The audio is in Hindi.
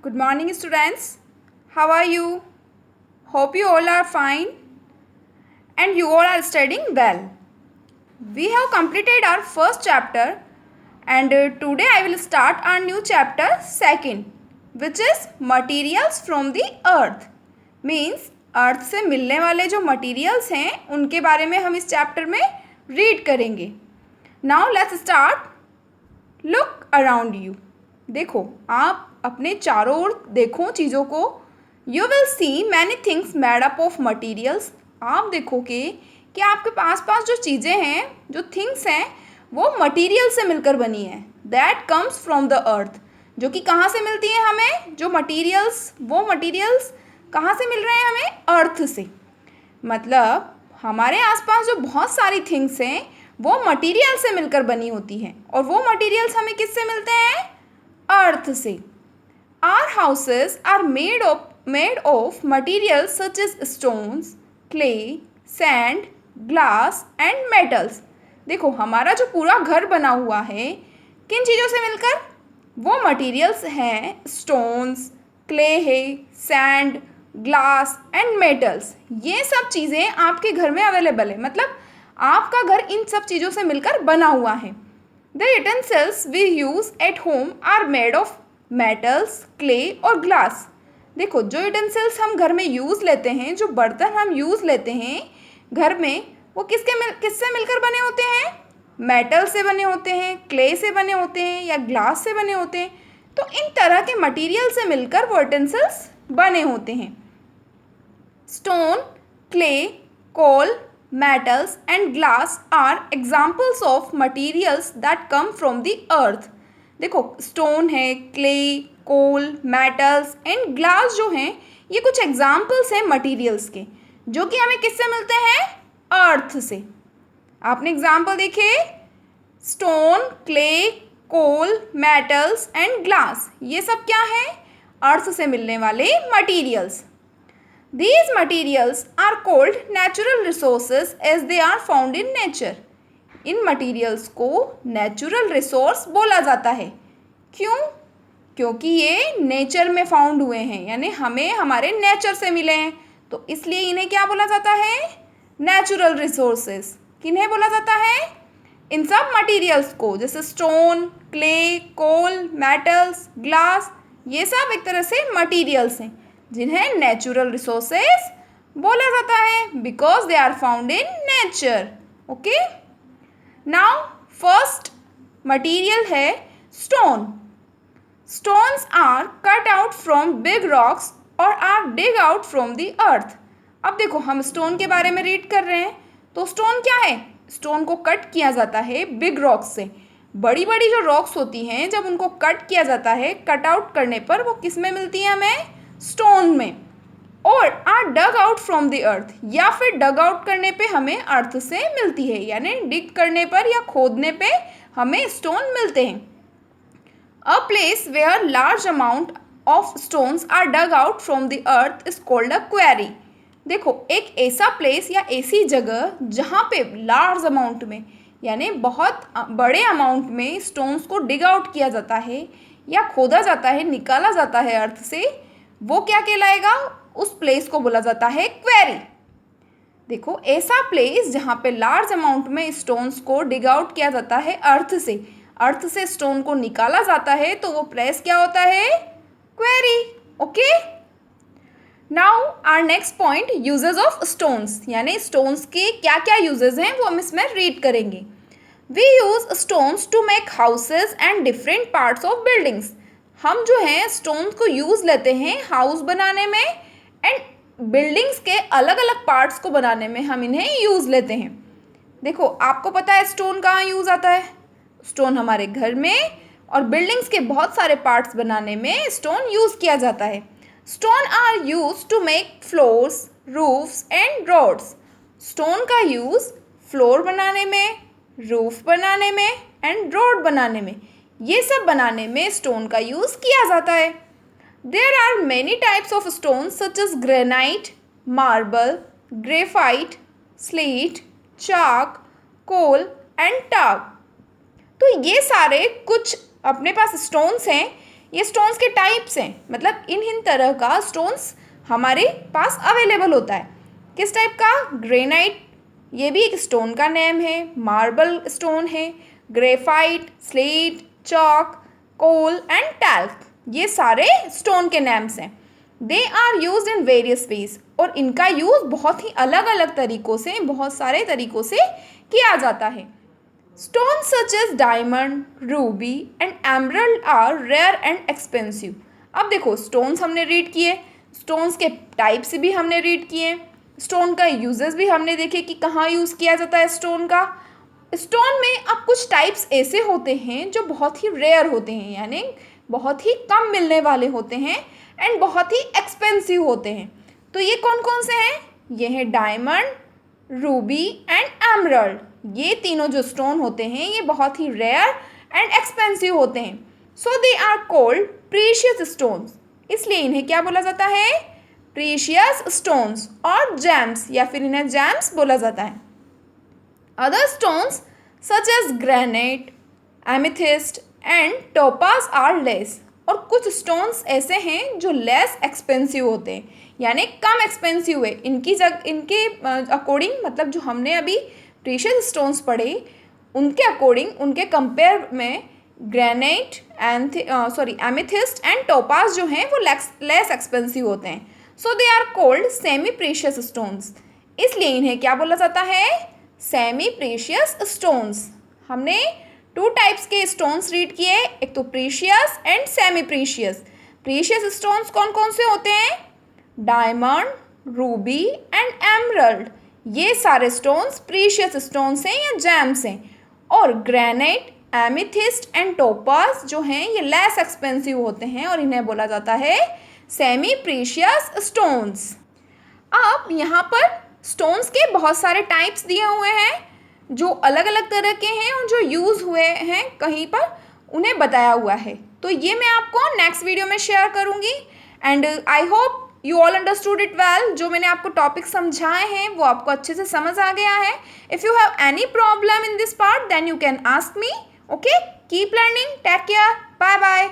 Good morning, students. How are you? Hope you all are fine and you all are studying well. We have completed our first chapter and today I will start our new chapter second, which is materials from the earth. Means अर्थ से मिलने वाले जो मटेरियल्स हैं उनके बारे में हम इस चैप्टर में रीड करेंगे. Now let's start. Look around you. देखो, आप अपने चारों ओर देखो चीज़ों को. You will see many things made up of materials. आप देखोगे कि आपके पास जो चीज़ें हैं, जो थिंग्स हैं, वो मटीरियल से मिलकर बनी है. दैट कम्स फ्रॉम द अर्थ. जो कि कहाँ से मिलती है हमें? जो मटीरियल्स, वो मटीरियल्स कहाँ से मिल रहे हैं हमें? अर्थ से. मतलब हमारे आसपास जो बहुत सारी थिंग्स हैं वो मटेरियल से मिलकर बनी होती हैं. और वो मटेरियल्स हमें किससे मिलते हैं? अर्थ से. Our houses are made of materials such as stones, clay, sand, glass and metals. देखो, हमारा जो पूरा घर बना हुआ है किन चीज़ों से मिलकर? वो मटेरियल्स हैं स्टोन्स, क्ले है, सैंड, ग्लास एंड मेटल्स. ये सब चीज़ें आपके घर में अवेलेबल है. मतलब आपका घर इन सब चीज़ों से मिलकर बना हुआ है. The utensils we use at home are made of metals, clay और ग्लास. देखो, जो यूटेंसिल्स हम घर में यूज़ लेते हैं, जो बर्तन हम यूज़ लेते हैं घर में, वो किससे मिलकर बने होते हैं? मेटल से बने होते हैं, क्ले से बने होते हैं या ग्लास से बने होते हैं. तो इन तरह के मटेरियल से मिलकर वो यूटेंसिल्स बने होते हैं. Stone, clay, coal, metals and glass are examples of materials that come from the earth. देखो, स्टोन है, clay, coal, metals and glass जो हैं, ये कुछ एग्जाम्पल्स हैं मटेरियल्स के, जो कि हमें किससे मिलते हैं? अर्थ से. आपने एग्जाम्पल देखे? Stone, clay, coal, metals and glass. ये सब क्या है? अर्थ से मिलने वाले materials. These materials are called natural resources as they are found in nature. In materials को नेचुरल रिसोर्स बोला जाता है. क्यों? क्योंकि ये नेचर में फाउंड हुए हैं, यानी हमें हमारे नेचर से मिले हैं, तो इसलिए इन्हें क्या बोला जाता है? Natural resources. किन्हें बोला जाता है? इन सब मटेरियल्स को, जैसे stone, clay, coal, metals, glass. ये सब एक तरह से मटेरियल्स हैं जिन्हें नेचुरल रिसोर्सेज बोला जाता है, because they are found in nature. Okay. Now first material है stone. Stones are cut out from big rocks और are dig out from the earth. अब देखो, हम स्टोन के बारे में रीड कर रहे हैं, तो स्टोन क्या है? स्टोन को कट किया जाता है बिग रॉक्स से. बड़ी बड़ी जो रॉक्स होती हैं, जब उनको कट किया जाता है, कट आउट करने पर वो किस में मिलती है हमें? स्टोन में. और are dug out from the earth, या फिर डग आउट करने पे हमें अर्थ से मिलती है, यानी डिग करने पर या खोदने पे हमें स्टोन मिलते हैं. A place where large amount of stones are dug out from the earth is called a quarry. देखो, एक ऐसा प्लेस या ऐसी जगह जहाँ पे लार्ज अमाउंट में, यानी बहुत बड़े अमाउंट में स्टोन्स को डिग आउट किया जाता है या खोदा जाता है, निकाला जाता है अर्थ से, वो क्या कहलाएगा? उस प्लेस को बोला जाता है क्वेरी. देखो, ऐसा प्लेस जहाँ पे लार्ज अमाउंट में स्टोन्स को डिग आउट किया जाता है अर्थ से स्टोन को निकाला जाता है, तो वो प्लेस क्या होता है? Quarry. Okay. Now our next point, uses of stones, यानी स्टोन्स के क्या क्या यूजेस हैं वो हम इसमें रीड करेंगे. We use stones to make houses and different parts of buildings. हम जो हैं स्टोन्स को यूज़ लेते हैं हाउस बनाने में एंड बिल्डिंग्स के अलग अलग पार्ट्स को बनाने में हम इन्हें यूज़ लेते हैं. देखो, आपको पता है स्टोन कहाँ यूज़ आता है? स्टोन हमारे घर में और बिल्डिंग्स के बहुत सारे पार्ट्स बनाने में स्टोन यूज़ किया जाता है. Stone are use to make floors, roofs and roads. Stone का यूज़ फ्लोर बनाने में, रूफ बनाने में एंड रोड बनाने में, ये सब बनाने में स्टोन का यूज़ किया जाता है. There are many types of stone such as granite, marble, graphite, slate, chalk, coal and talc. तो ये सारे कुछ अपने पास स्टोन्स हैं. ये स्टोन्स के टाइप्स हैं, मतलब इन तरह का स्टोन्स हमारे पास अवेलेबल होता है। किस टाइप का? ग्रेनाइट, ये भी एक स्टोन का नेम है। मार्बल स्टोन है, graphite, slate, chalk, coal and talc, ये सारे स्टोन के नेम्स हैं। They are use in various ways, और इनका यूज बहुत ही अलग अलग तरीक़ों से, बहुत सारे तरीक़ों से किया जाता है। Stones such as diamond, ruby and emerald are rare and expensive. अब देखो, स्टोन्स हमने रीड किए, स्टोन्स के टाइप्स भी हमने रीड किए, स्टोन का यूजेस भी हमने देखे कि कहाँ यूज़ किया जाता है स्टोन का। स्टोन में अब कुछ टाइप्स ऐसे होते हैं जो बहुत ही रेयर होते हैं, यानी बहुत ही कम मिलने वाले होते हैं एंड बहुत ही एक्सपेंसिव होते हैं। तो ये कौन कौन से हैं? ये है डायमंड, रूबी एंड एमरल्ड। ये तीनों जो स्टोन होते हैं ये बहुत ही रेयर एंड एक्सपेंसिव होते हैं। So they are called precious stones, इसलिए इन्हें क्या बोला जाता है? प्रीशियस स्टोन्स और जेम्स, या फिर इन्हें जेम्स बोला जाता है। Other stones such as granite, amethyst and topaz are less, और कुछ स्टोन्स ऐसे हैं जो लेस एक्सपेंसिव होते हैं, यानी कम एक्सपेंसिव है। इनके अकॉर्डिंग, मतलब जो हमने अभी प्रीशियस स्टोन्स पढ़े उनके अकॉर्डिंग, उनके कंपेयर में ग्रेनाइट एमेथिस्ट एंड टोपाज जो हैं वो लेस एक्सपेंसिव होते हैं। So they are called semi precious stones, इसलिए इन्हें क्या बोला जाता है? Semi precious stones. हमने 2 टाइप्स के स्टोन्स रीड किए, एक तो precious and semi precious. Precious stones कौन कौन से होते हैं? डायमंड, रूबी एंड एमरल्ड, ये सारे स्टोन्स प्रीशियस स्टोन्स हैं या जेम्स हैं। और ग्रेनाइट, एमेथिस्ट एंड टोपाज जो हैं ये लेस एक्सपेंसिव होते हैं और इन्हें बोला जाता है सेमी प्रीशियस स्टोन्स। अब यहाँ पर स्टोन्स के बहुत सारे टाइप्स दिए हुए हैं जो अलग अलग तरह के हैं और जो यूज़ हुए हैं कहीं पर, उन्हें बताया हुआ है। तो ये मैं आपको नेक्स्ट वीडियो में शेयर करूँगी and I hope you all understood it well. जो मैंने आपको टॉपिक समझाए हैं वो आपको अच्छे से समझ आ गया है। If you have any problem in this part then you can ask me. Okay, keep learning, take care, bye bye.